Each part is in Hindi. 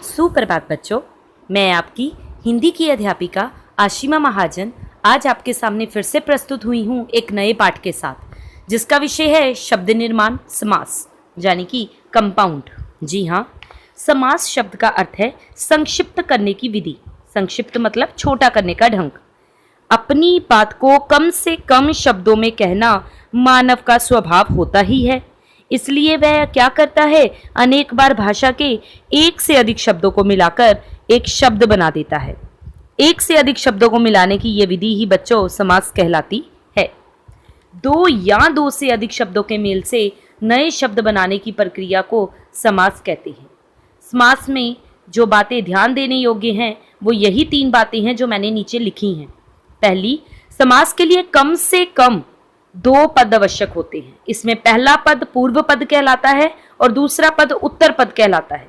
सुप्रभात बच्चों, मैं आपकी हिंदी की अध्यापिका आशिमा महाजन आज आपके सामने फिर से प्रस्तुत हुई हूँ एक नए पाठ के साथ, जिसका विषय है शब्द निर्माण समास यानी कि कंपाउंड। जी हाँ, समास शब्द का अर्थ है संक्षिप्त करने की विधि। संक्षिप्त मतलब छोटा करने का ढंग। अपनी बात को कम से कम शब्दों में कहना मानव का स्वभाव होता ही है, इसलिए वह क्या करता है, अनेक बार भाषा के एक से अधिक शब्दों को मिलाकर एक शब्द बना देता है। एक से अधिक शब्दों को मिलाने की यह विधि ही बच्चों समास कहलाती है। दो या दो से अधिक शब्दों के मेल से नए शब्द बनाने की प्रक्रिया को समास कहते हैं। समास में जो बातें ध्यान देने योग्य हैं वो यही 3 बातें हैं जो मैंने नीचे लिखी हैं। पहली, समास के लिए कम से कम 2 पद आवश्यक होते हैं। इसमें पहला पद पूर्व पद कहलाता है और दूसरा पद उत्तर पद कहलाता है।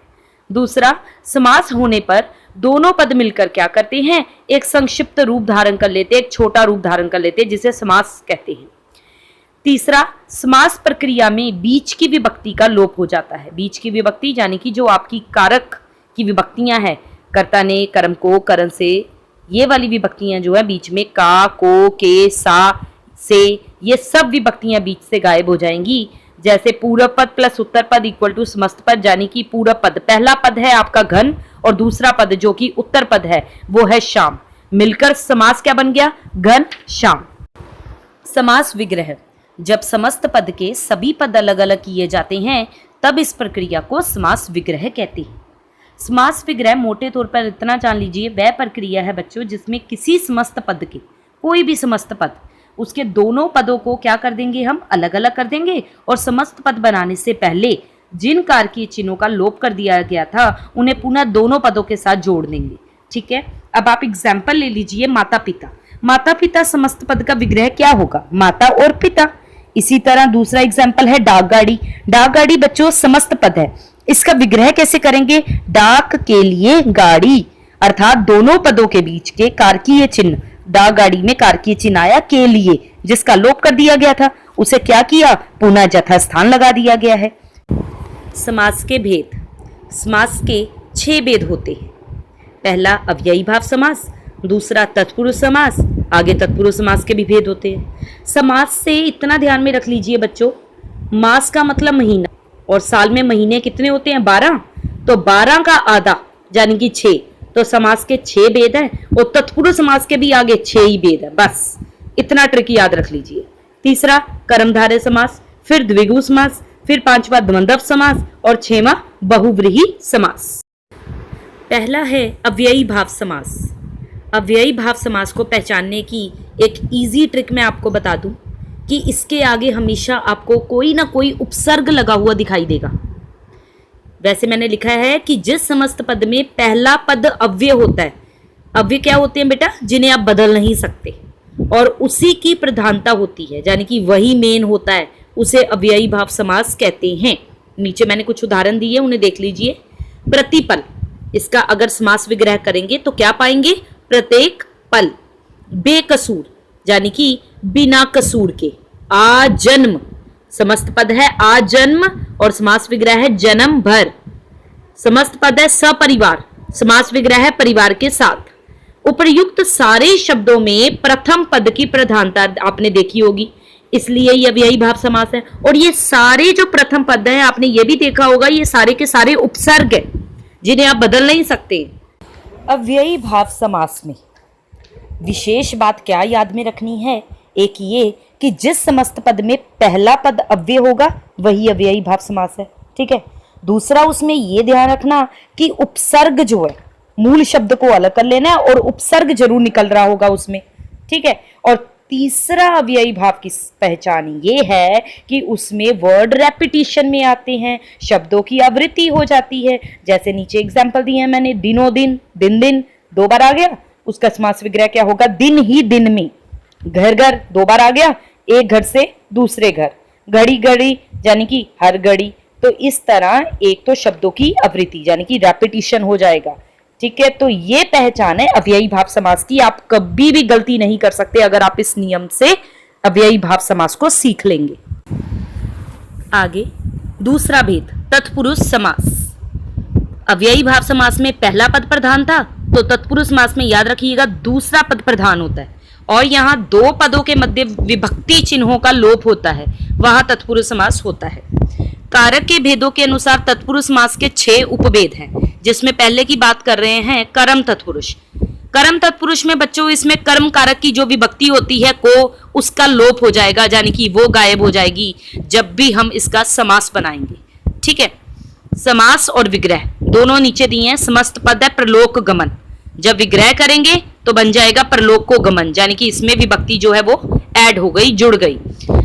दूसरा, समास होने पर दोनों पद मिलकर क्या करते हैं, एक संक्षिप्त रूप धारण कर लेते, एक छोटा रूप धारण कर लेते, जिसे समास कहते हैं। तीसरा, समास प्रक्रिया में बीच की विभक्ति का लोप हो जाता है। बीच की विभक्ति यानी कि जो आपकी कारक की विभक्तियां हैं, कर्ता ने, कर्म को, करण से, ये वाली विभक्तियां जो है बीच में का, को, के, सा, से, ये सब विभक्तियां बीच से गायब हो जाएंगी। जैसे पूर्व पद प्लस उत्तर पद इक्वल टू समस्त पद, यानी कि पूर्व पद, पहला पद है आपका घन और दूसरा पद जो कि उत्तर पद है वो है श्याम। मिलकर समास क्या बन गया, घन श्याम। समास विग्रह, जब समस्त पद के सभी पद अलग अलग किए जाते हैं तब इस प्रक्रिया को समास विग्रह कहते हैं। समास विग्रह मोटे तौर पर इतना जान लीजिए, वह प्रक्रिया है बच्चों जिसमें किसी समस्त पद के, कोई भी समस्त पद, उसके दोनों पदों को क्या कर देंगे, हम अलग अलग कर देंगे और समस्त पद बनाने से पहले जिन कारकीय चिन्हों का लोप कर दिया गया था उन्हें पुनः दोनों पदों के साथ जोड़ देंगे। ठीक है, अब आप एग्जाम्पल ले लीजिए, माता पिता। माता पिता समस्त पद का विग्रह क्या होगा, माता और पिता। इसी तरह दूसरा एग्जाम्पल है डाक गाड़ी। डाक गाड़ी बच्चों समस्त पद है, इसका विग्रह कैसे करेंगे, डाक के लिए गाड़ी, अर्थात दोनों पदों के बीच के कारकीय चिन्ह, डाक गाड़ी में कारकीय चिन्ह आया के लिए, जिसका लोप कर दिया गया था, उसे क्या किया, पुनः यथास्थान लगा दिया गया है। समास के भेद, समास के 6 भेद होते हैं। पहला अव्ययी भाव समास, दूसरा तत्पुरुष समास, आगे तत्पुरुष समास के भी भेद होते हैं। समास से इतना ध्यान में रख लीजिए बच्चों, मास का मतलब महीना और साल में महीने कितने होते हैं, 12, तो 12 का आधा यानी कि 6, तो समास के 6 भेद हैं और तत्पुरुष समास के भी आगे 6 ही भेद है। बस इतना ट्रिक याद रख लीजिए। तीसरा कर्मधारय समास, फिर द्विगु समास, फिर 5वां द्वंद्व समास और 6वां बहुव्रीहि समास। पहला है अव्ययी भाव समास। अव्ययी भाव समास को पहचानने की एक इजी ट्रिक मैं आपको बता दूं कि इसके आगे हमेशा आपको कोई ना कोई उपसर्ग लगा हुआ दिखाई देगा। वैसे मैंने लिखा है कि जिस समस्त पद में पहला पद अव्यय होता है, अव्यय क्या होते हैं बेटा, जिन्हें आप बदल नहीं सकते और उसी की प्रधानता होती है, यानी कि वही मेन होता है, उसे अव्ययी भाव समास कहते हैं। नीचे मैंने कुछ उदाहरण दिए, उन्हें देख लीजिए। प्रतिपल, इसका अगर समास विग्रह करेंगे तो क्या पाएंगे, प्रत्येक पल। बेकसूर यानी कि बिना कसूर के। आजन्म, समस्त पद है आजन्म और समास विग्रह है जन्म भर। समस्त पद है सपरिवार, समास विग्रह है परिवार के साथ। उपर्युक्त सारे शब्दों में प्रथम पद की प्रधानता आपने देखी होगी, इसलिए ये अव्ययी भाव समास है। और ये सारे जो प्रथम पद हैं आपने ये भी देखा होगा, ये सारे के सारे उपसर्ग है जिन्हें आप बदल नहीं सकते। अव्ययी भाव समास में विशेष बात क्या याद में रखनी है, एक ये कि जिस समस्त पद में पहला पद अव्यय होगा वही अव्ययी भाव समास है। ठीक है, दूसरा उसमें ये ध्यान रखना कि उपसर्ग जो है मूल शब्द को अलग कर लेना है और उपसर्ग जरूर निकल रहा होगा उसमें। ठीक है, और तीसरा अव्ययी भाव की पहचान ये है कि उसमें वर्ड रेपिटिशन में आते हैं, शब्दों की आवृत्ति हो जाती है। जैसे नीचे एग्जाम्पल दिए हैं मैंने, दिनों दिन, दिन दिन 2 बार आ गया, उसका समास विग्रह क्या होगा, दिन ही दिन में। घर घर 2 बार आ गया, एक घर से दूसरे घर। घड़ी घड़ी यानी कि हर घड़ी। तो इस तरह एक तो शब्दों की आवृत्ति यानी कि रेपिटिशन हो जाएगा। ठीक है, तो ये पहचान है अव्ययी भाव समास की। आप कभी भी गलती नहीं कर सकते अगर आप इस नियम से अव्ययी भाव समास को सीख लेंगे। आगे दूसरा भेद, तत्पुरुष समास। अव्ययी भाव समास में पहला पद प्रधान था, तो तत्पुरुष समास में याद रखिएगा दूसरा पद प्रधान होता है और यहाँ दो पदों के मध्य विभक्ति चिन्हों का लोप होता है, वहां तत्पुरुष समास होता है। कारक के भेदों के अनुसार तत्पुरुष समास के 6 उपभेद हैं, जिसमें पहले की बात कर रहे हैं कर्म तत्पुरुष। कर्म तत्पुरुष में बच्चों इसमें कर्म कारक की जो विभक्ति होती है को उसका लोप हो जाएगा, यानी कि वो गायब हो जाएगी जब भी हम इसका समास बनाएंगे। ठीक है, समास और विग्रह दोनों नीचे दिए हैं। समस्त पद है प्रलोक गमन, जब विग्रह करेंगे तो बन जाएगा प्रलोक को गमन, यानी कि इसमें विभक्ति जो है वो ऐड हो गई, जुड़ गई।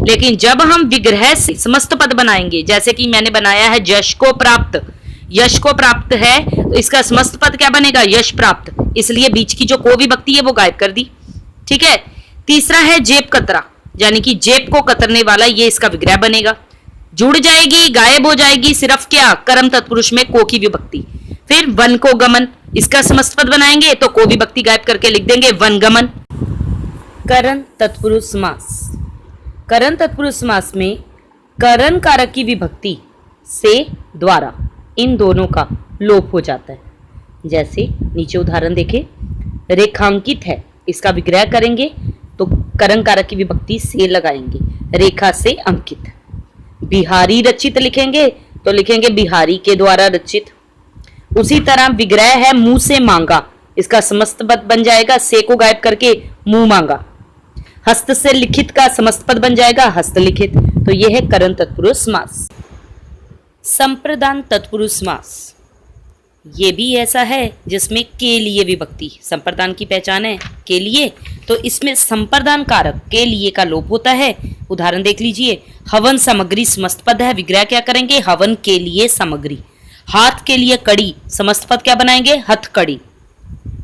लेकिन जब हम विग्रह से समस्त पद बनाएंगे, जैसे कि मैंने बनाया है यश को प्राप्त, यश को प्राप्त है तो इसका समस्त पद क्या बनेगा, यश प्राप्त, इसलिए बीच की जो को विभक्ति है वो गायब कर दी। ठीक है, तीसरा है जेब कतरा, यानी कि जेब को कतरने वाला, ये इसका विग्रह बनेगा, जुड़ जाएगी, गायब हो जाएगी सिर्फ क्या, कर्म तत्पुरुष में को की विभक्ति। फिर वन को गमन, इसका समस्त पद बनाएंगे तो को विभक्ति गायब करके लिख देंगे वन गमन। करण तत्पुरुष समास। करण तत्पुरुष समास में करण कारक की विभक्ति से, द्वारा, इन दोनों का लोप हो जाता है। जैसे नीचे उदाहरण देखें, रेखांकित है, इसका विग्रह करेंगे तो करण कारक की विभक्ति से लगाएंगे, रेखा से अंकित। बिहारी रचित लिखेंगे तो लिखेंगे बिहारी के द्वारा रचित। उसी तरह विग्रह है मुंह से मांगा, इसका समस्त पद बन जाएगा से को गायब करके मुंह मांगा। हस्त से लिखित का समस्त पद बन जाएगा हस्तलिखित। तो यह है करण तत्पुरुष समास। संप्रदान तत्पुरुष समास, ये भी ऐसा है जिसमें के लिए विभक्ति, संप्रदान की पहचान है के लिए, तो इसमें संप्रदान कारक के लिए का लोप होता है। उदाहरण देख लीजिए, हवन सामग्री समस्त पद है, विग्रह क्या करेंगे, हवन के लिए सामग्री। हाथ के लिए कड़ी, समस्त पद क्या बनाएंगे, हथकड़ी।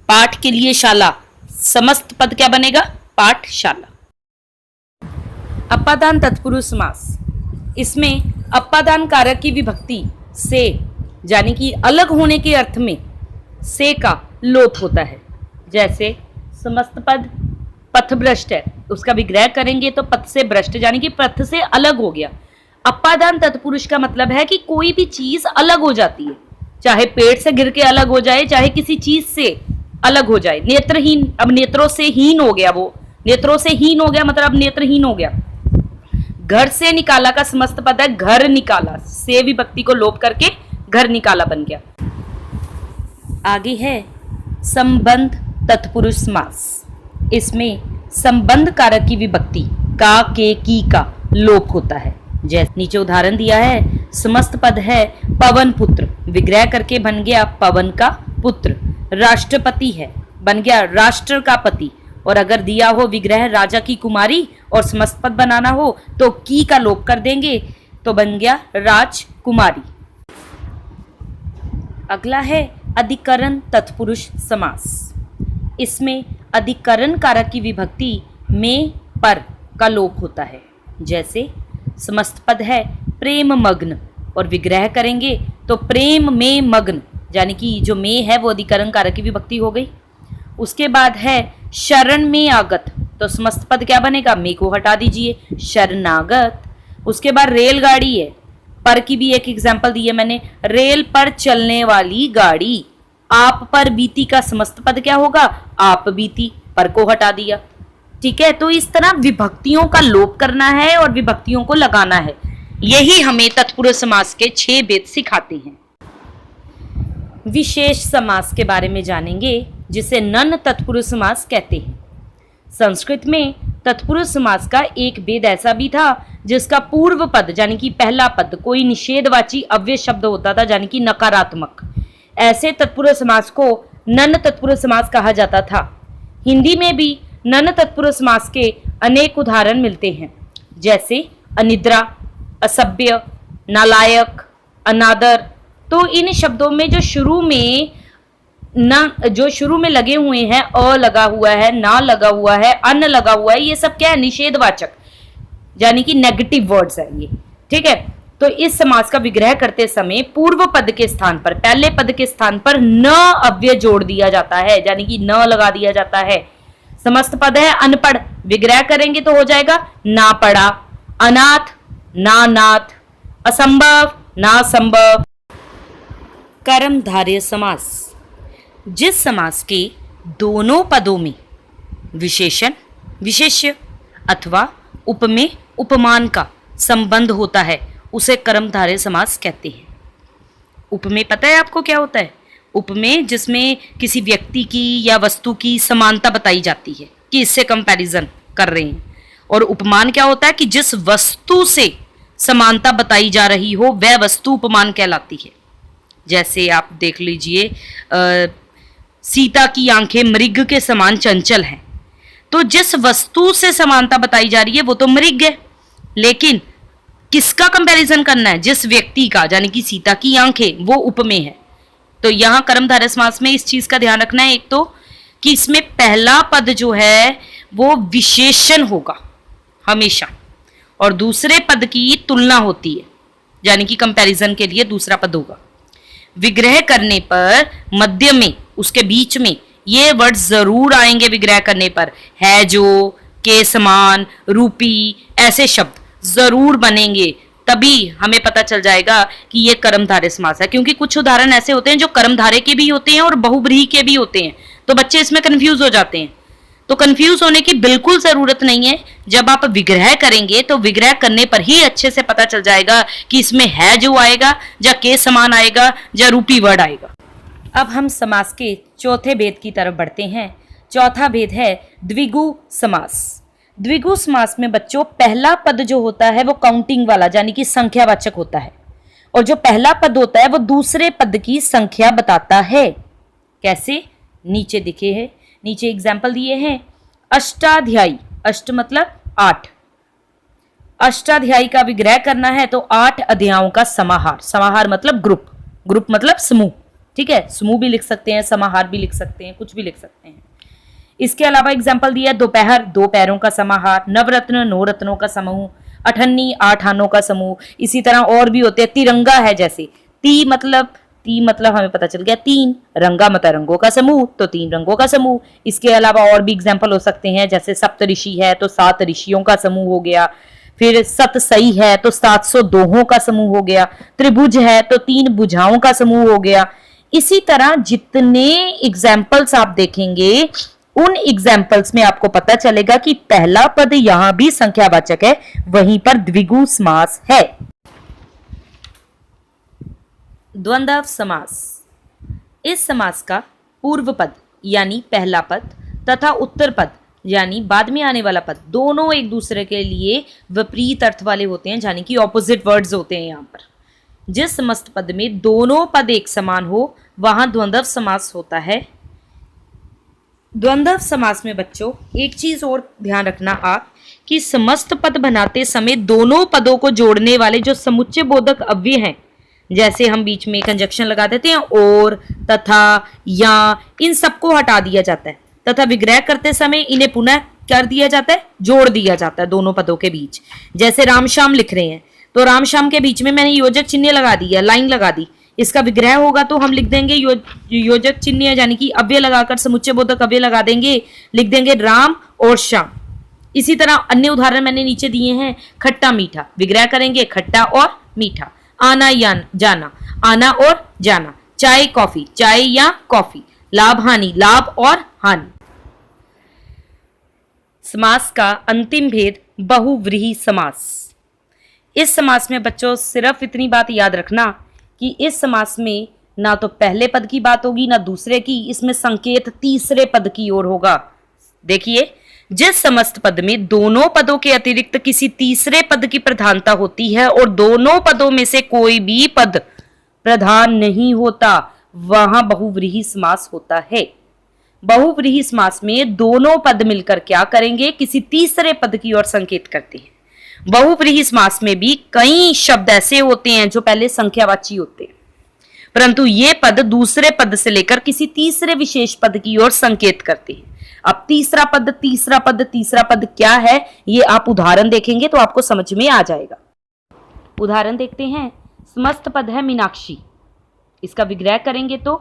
पाठ के लिए शाला, समस्त पद क्या बनेगा, पाठशाला। अपादान तत्पुरुष समास, इसमें अपादान कारक की विभक्ति से, यानी कि अलग होने के अर्थ में से का लोप होता है। जैसे समस्त पद पथभ्रष्ट है, उसका विग्रह करेंगे तो पथ से भ्रष्ट, यानी कि पथ से अलग हो गया। अपादान तत्पुरुष का मतलब है कि कोई भी चीज अलग हो जाती है, चाहे पेड़ से गिर के अलग हो जाए, चाहे किसी चीज से अलग हो जाए। नेत्रहीन, अब नेत्रों से हीन हो गया, वो नेत्रों से हीन हो गया मतलब नेत्रहीन हो गया। घर से निकाला का समस्त पद है घर निकाला, से विभक्ति को लोप करके घर निकाला बन गया। आगे है संबंध तत्पुरुष समास, इसमें संबंध कारक की विभक्ति का, के, की का लोप होता है। जैसे नीचे उदाहरण दिया है, समस्त पद है पवन पुत्र, विग्रह करके बन गया पवन का पुत्र। राष्ट्रपति है, बन गया राष्ट्र का पति। और अगर दिया हो विग्रह राजा की कुमारी और समस्त पद बनाना हो तो की का लोप कर देंगे तो बन गया राजकुमारी। अगला है अधिकरण तत्पुरुष समास, इसमें अधिकरण कारक की विभक्ति में, पर का लोप होता है। जैसे समस्त पद है प्रेम मग्न और विग्रह करेंगे तो प्रेम में मग्न, यानी कि जो में है वो अधिकरण कारक की विभक्ति हो गई। उसके बाद है शरण में आगत, तो समस्त पद क्या बनेगा, में को हटा दीजिए शरणागत। उसके बाद रेलगाड़ी है, पर की भी एक एग्जांपल दी है मैंने, रेल पर चलने वाली गाड़ी। आप पर बीती का समस्त पद क्या होगा, आप बीती, पर को हटा दिया। ठीक है, तो इस तरह विभक्तियों का लोप करना है और विभक्तियों को लगाना है। यही हमें तत्पुरुष समास के 6 भेद सिखाते हैं। विशेष समास के बारे में जानेंगे, जिसे नन तत्पुरुष समास कहते हैं। संस्कृत में तत्पुरुष समास का एक भेद ऐसा भी था जिसका पूर्व पद, यानी कि पहला पद कोई निषेधवाची अव्यय शब्द होता था, यानी कि नकारात्मक। ऐसे तत्पुरुष समास को नन तत्पुरुष समास कहा जाता था। हिंदी में भी नन तत्पुरुष समास के अनेक उदाहरण मिलते हैं, जैसे अनिद्रा, असभ्य, नालायक, अनादर। तो इन शब्दों में जो शुरू में लगे हुए हैं, अ लगा हुआ है, ना लगा हुआ है, अन लगा हुआ है, ये सब क्या है, निषेधवाचक, यानी कि नेगेटिव वर्ड्स है ये। ठीक है, तो इस समास का विग्रह करते समय पूर्व पद के स्थान पर, पहले पद के स्थान पर न अव्यय जोड़ दिया जाता है, यानी कि न लगा दिया जाता है। समस्त पद है अनपढ़, विग्रह करेंगे तो हो जाएगा ना पढ़ा, अनाथ ना नाथ, असंभव ना संभव। कर्मधारय समास, जिस समास के दोनों पदों में विशेषण, विशेष्य अथवा उपमेय, उपमान का संबंध होता है उसे कर्मधारय समास कहते हैं। उपमेय पता है आपको क्या होता है? उपमेय जिसमें किसी व्यक्ति की या वस्तु की समानता बताई जाती है कि इससे कंपैरिजन कर रहे हैं। और उपमान क्या होता है कि जिस वस्तु से समानता बताई जा रही हो वह वस्तु उपमान कहलाती है। जैसे आप देख लीजिए, सीता की आंखें मृग के समान चंचल हैं, तो जिस वस्तु से समानता बताई जा रही है वो तो मृग है, लेकिन किसका कंपैरिजन करना है? जिस व्यक्ति का, यानी कि सीता की आंखें, वो उपमेय है। तो यहां कर्मधारय समास में इस चीज का ध्यान रखना है, एक तो कि इसमें पहला पद जो है वो विशेषण होगा हमेशा, और दूसरे पद की तुलना होती है, यानी कि कंपैरिजन के लिए दूसरा पद होगा। विग्रह करने पर मध्य में, उसके बीच में ये वर्ड जरूर आएंगे। विग्रह करने पर है जो, के समान, रूपी, ऐसे शब्द जरूर बनेंगे, तभी हमें पता चल जाएगा कि ये कर्मधारय समास है। क्योंकि कुछ उदाहरण ऐसे होते हैं जो कर्मधारय के भी होते हैं और बहुव्रीहि के भी होते हैं, तो बच्चे इसमें कंफ्यूज हो जाते हैं। तो कंफ्यूज होने की बिल्कुल जरूरत नहीं है। जब आप विग्रह करेंगे तो विग्रह करने पर ही अच्छे से पता चल जाएगा कि इसमें है जो आएगा, या के समान आएगा, या रूपी वर्ड आएगा। अब हम समास के चौथे भेद की तरफ बढ़ते हैं। चौथा भेद है द्विगु समास। द्विगु समास में बच्चों पहला पद जो होता है वो काउंटिंग वाला, यानी कि संख्यावाचक होता है, और जो पहला पद होता है वो दूसरे पद की संख्या बताता है। कैसे? नीचे दिखे हैं, नीचे एग्जाम्पल दिए हैं। अष्टाध्यायी, अष्ट मतलब 8, अष्टाध्यायी का विग्रह करना है तो 8 अध्यायों का समाहार, समाहार मतलब ग्रुप, ग्रुप मतलब समूह, ठीक है? समूह भी लिख सकते हैं, समाहार भी लिख सकते हैं, कुछ भी लिख सकते हैं। इसके अलावा एग्जाम्पल दिया दोपहर, 2 पैरों का समाहार, नवरत्न 9 रत्नों का समूह, अठन्नी 8 आनों का समूह। इसी तरह और भी होते हैं। तिरंगा है जैसे, ती मतलब हमें पता चल गया 3, रंगा मतलब रंगों का समूह, तो 3 रंगों का समूह। इसके अलावा और भी एग्जाम्पल हो सकते हैं, जैसे सप्तऋषि है तो 7 ऋषियों का समूह हो गया, फिर सतसई है तो 700 दोहों का समूह हो गया, त्रिभुज है तो 3 भुजाओं का समूह हो गया। इसी तरह जितने एग्जाम्पल्स आप देखेंगे उन एग्जाम्पल्स में आपको पता चलेगा कि पहला पद यहां भी संख्यावाचक है, वहीं पर द्विगु समास है। द्वंद्व समास। इस समास का पूर्व पद यानी पहला पद तथा उत्तर पद यानी बाद में आने वाला पद दोनों एक दूसरे के लिए विपरीत अर्थ वाले होते हैं, यानी कि ऑपोजिट वर्ड्स होते हैं। यहां पर जिस समस्त पद में दोनों पद एक समान हो वहां द्वंद्व समास होता है। द्वंद्व समास में बच्चों एक चीज और ध्यान रखना आप, कि समस्त पद बनाते समय दोनों पदों को जोड़ने वाले जो समुच्चय बोधक अव्यय हैं, जैसे हम बीच में कंजक्शन लगा देते हैं और, तथा, या, इन सबको हटा दिया जाता है, तथा विग्रह करते समय इन्हें पुनः कर दिया जाता है, जोड़ दिया जाता है दोनों पदों के बीच। जैसे राम श्याम लिख रहे हैं तो राम श्याम के बीच में मैंने योजक चिन्ह लगा दिया, लाइन लगा दी। इसका विग्रह होगा तो हम लिख देंगे योजक चिन्ह, यानी कि अव्यय लगाकर समुच्चय बोधक अव्यय लगा देंगे, लिख देंगे राम और श्याम। इसी तरह अन्य उदाहरण मैंने नीचे दिए हैं। खट्टा मीठा, विग्रह करेंगे खट्टा और मीठा। आना या जाना, आना और जाना। चाय कॉफी, चाय या कॉफी। लाभ हानि, लाभ और हानि। समास का अंतिम भेद बहुव्रीहि समास। इस समास में बच्चों सिर्फ इतनी बात याद रखना कि इस समास में ना तो पहले पद की बात होगी ना दूसरे की, इसमें संकेत तीसरे पद की ओर होगा। देखिए, जिस समस्त पद में दोनों पदों के अतिरिक्त किसी तीसरे पद की प्रधानता होती है और दोनों पदों में से कोई भी पद प्रधान नहीं होता, वहां बहुव्रीहि समास होता है। बहुव्रीहि समास में दोनों पद मिलकर क्या करेंगे? किसी तीसरे पद की ओर संकेत करते हैं। बहुव्रीहि समास में भी कई शब्द ऐसे होते हैं जो पहले संख्यावाची होते हैं, परंतु ये पद दूसरे पद से लेकर किसी तीसरे विशेष पद की ओर संकेत करते हैं। अब तीसरा पद क्या है, ये आप उदाहरण देखेंगे तो आपको समझ में आ जाएगा। उदाहरण देखते हैं। समस्त पद है मीनाक्षी, इसका विग्रह करेंगे तो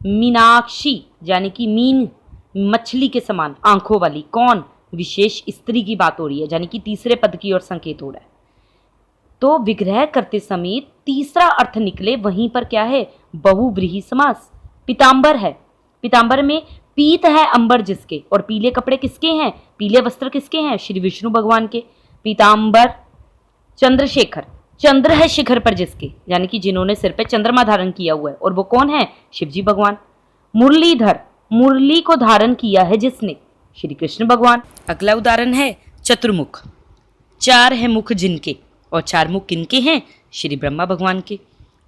मीनाक्षी, यानी कि मीन मछली के समान आंखों वाली, कौन? विशेष स्त्री की बात हो रही है, यानी कि तीसरे पद की ओर संकेत हो रहा है। तो विग्रह करते समय तीसरा अर्थ निकले, वहीं पर क्या है? बहुव्रीहि समास। पीतांबर है, पीतांबर में पीत है अंबर जिसके, और पीले कपड़े किसके हैं? पीले वस्त्र किसके हैं? श्री विष्णु भगवान के। पीतांबर। चंद्रशेखर, चंद्र है शिखर पर जिसके, यानी कि जिन्होंने सिर पे चंद्रमा धारण किया हुआ है, और वो कौन है? शिवजी भगवान। मुरलीधर, मुरली को धारण किया है जिसने? श्री कृष्ण भगवान। अगला उदाहरण है चतुर्मुख। चार है मुख जिनके, और चार मुख किनके हैं? श्री ब्रह्मा भगवान के।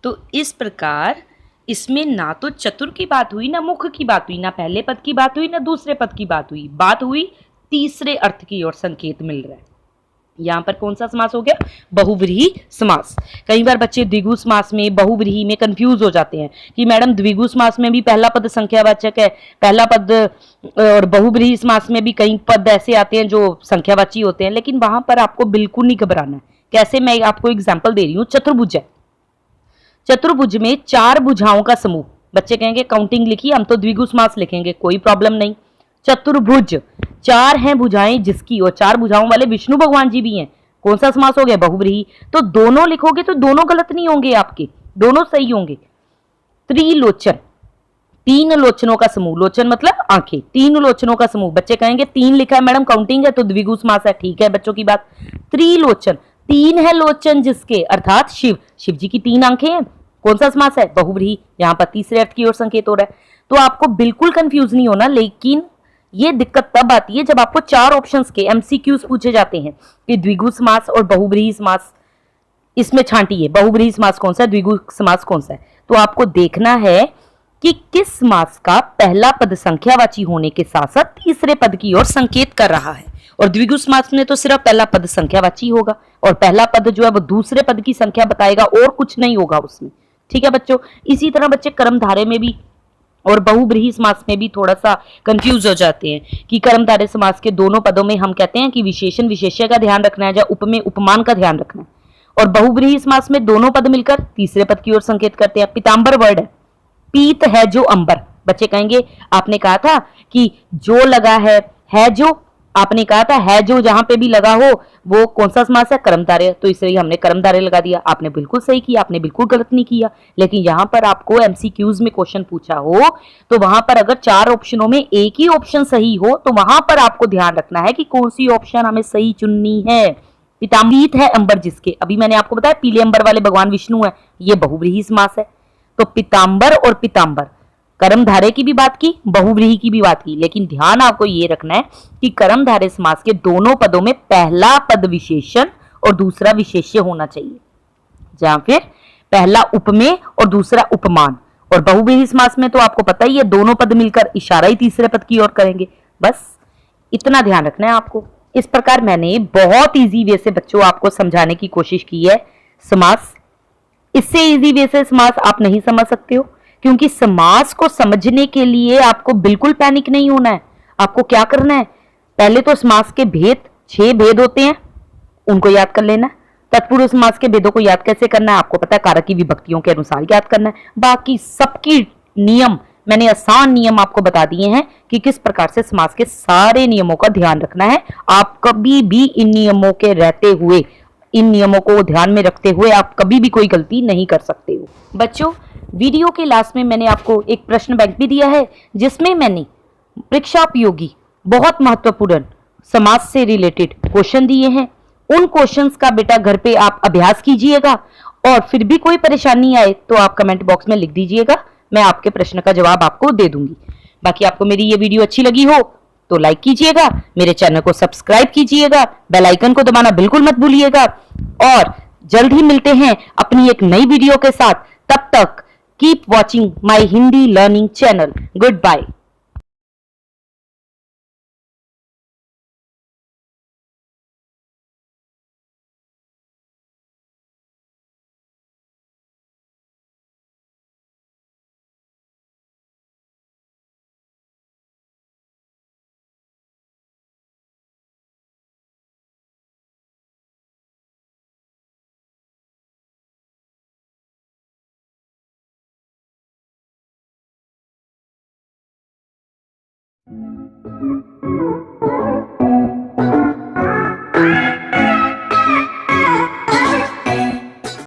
तो इस प्रकार इसमें ना तो चतुर की बात हुई, ना मुख की बात हुई, ना पहले पद की बात हुई, ना दूसरे पद की बात हुई, बात हुई तीसरे अर्थ की ओर संकेत मिल रहा है। यहां पर कौन सा समास हो गया? बहुव्रीहि समास। कई बार बच्चे द्विगु समास में, बहुव्रीहि में कंफ्यूज हो जाते हैं कि मैडम द्विगु समास में भी पहला पद संख्यावाचक है, पहला पद, और बहुव्रीहि समास में भी कई पद ऐसे आते हैं जो संख्यावाची होते हैं, लेकिन वहां पर आपको बिल्कुल नहीं घबराना है। कैसे? मैं आपको एग्जाम्पल दे रही हूँ। चतुर्भुज है, चतुर्भुज में चार भुजाओं का समूह। बच्चे कहेंगे काउंटिंग लिखी, हम तो द्विगु समास लिखेंगे, कोई प्रॉब्लम नहीं। चतुर्भुज, चार हैं भुजाएं जिसकी, और चार भुजाओं वाले विष्णु भगवान जी भी हैं। कौन सा समास हो गया? बहुव्रीहि। तो दोनों लिखोगे तो दोनों गलत नहीं होंगे आपके, दोनों सही होंगे। त्रिलोचन, तीन लोचनों का समूह, लोचन मतलब आंखें, तीन लोचनों का समूह। बच्चे कहेंगे तीन लिखा है मैडम, काउंटिंग है, तो द्विगु समास है। ठीक है बच्चों की बात। त्रिलोचन, तीन है लोचन जिसके, अर्थात शिव, शिव जी की तीन आंखें हैं। कौन सा समास है? बहुव्रीहि। यहां पर तीसरे अर्थ की ओर संकेत हो रहा है। तो आपको बिल्कुल कंफ्यूज नहीं होना, लेकिन ये दिक्कत तब आती है जब आपको चार ऑप्शंस के एमसीक्यूज पूछे जाते हैं कि द्विगु समास और बहुव्रीहि समास, इसमें छांटिए बहुव्रीहि समास कौन सा है, द्विगु समास कौन सा है। तो आपको देखना है कि किस समास का पहला पद संख्यावाची होने के साथ साथ तीसरे पद की ओर संकेत कर रहा है। और द्विगु समास में तो सिर्फ पहला पद संख्यावाची होगा, और पहला पद जो है वो दूसरे पद की संख्या बताएगा, और कुछ नहीं होगा उसमें। ठीक है बच्चों। इसी तरह बच्चे कर्मधारय में भी और बहुव्रीहि समास में भी थोड़ा सा कंफ्यूज हो जाते हैं कि कर्मधारय समास के दोनों पदों में हम कहते हैं कि विशेषण विशेष्य का ध्यान रखना है, या उपमेय उपमान का ध्यान रखना है। और बहुव्रीहि समास में दोनों पद मिलकर तीसरे पद की ओर संकेत करते हैं। पीतांबर वर्ड है, पीत है जो अंबर। बच्चे कहेंगे आपने कहा था कि जो लगा है जो, आपने कहा था है जो जहां पे भी लगा हो वो कौन सा समास है? कर्मधारय। तो इसलिए हमने कर्मधारय लगा दिया। आपने बिल्कुल सही किया, आपने बिल्कुल गलत नहीं किया। लेकिन यहां पर आपको एमसीक्यूज में क्वेश्चन पूछा हो तो वहां पर अगर चार ऑप्शनों में एक ही ऑप्शन सही हो तो वहां पर आपको ध्यान रखना है कि कौन सी ऑप्शन हमें सही चुननी है। पीतांबीत है अंबर जिसके, अभी मैंने आपको बताया पीले अंबर वाले भगवान विष्णु है, ये बहुव्रीहि समास है। तो पीतांबर और पीतांबर, कर्मधारय की भी बात की, बहुव्रीहि की भी बात की, लेकिन ध्यान आपको ये रखना है कि कर्मधारय समास के दोनों पदों में पहला पद विशेषण और दूसरा विशेष्य होना चाहिए, जहां फिर पहला उपमेय और दूसरा उपमान। और बहुव्रीहि समास में तो आपको पता ही है दोनों पद मिलकर इशारा ही तीसरे पद की ओर करेंगे। बस इतना ध्यान रखना है आपको। इस प्रकार मैंने बहुत इजी वे से बच्चों आपको समझाने की कोशिश की है समास। इससे इजी वे से समास आप नहीं समझ सकते हो, क्योंकि समास को समझने के लिए आपको बिल्कुल पैनिक नहीं होना है। आपको क्या करना है? पहले तो समास के भेद, 6 भेद होते हैं, उनको याद कर लेना। तत्पुरुष समास के भेदों को याद कैसे करना है आपको पता है, कारक की विभक्तियों के अनुसार याद करना है। बाकी सबकी नियम मैंने आसान नियम आपको बता दिए हैं कि किस प्रकार से समास के सारे नियमों का ध्यान रखना है। आप कभी भी इन नियमों के रहते हुए, इन नियमों को ध्यान में रखते हुए आप कभी भी कोई गलती नहीं कर सकते हो। बच्चों, वीडियो के लास्ट में मैंने आपको एक प्रश्न बैंक भी दिया है, जिसमें मैंने परीक्षापयोगी बहुत महत्वपूर्ण समास से रिलेटेड क्वेश्चन दिए हैं। उन क्वेश्चंस का बेटा घर पे आप अभ्यास कीजिएगा, और फिर भी कोई परेशानी आए तो आप कमेंट बॉक्स में लिख दीजिएगा, मैं आपके प्रश्न का जवाब आपको दे दूंगी। बाकी आपको मेरी ये वीडियो अच्छी लगी हो तो लाइक कीजिएगा, मेरे चैनल को सब्सक्राइब कीजिएगा, बेल आइकन को दबाना बिल्कुल मत भूलिएगा, और जल्द ही मिलते हैं अपनी एक नई वीडियो के साथ। तब तक keep watching my Hindi learning channel. Good bye.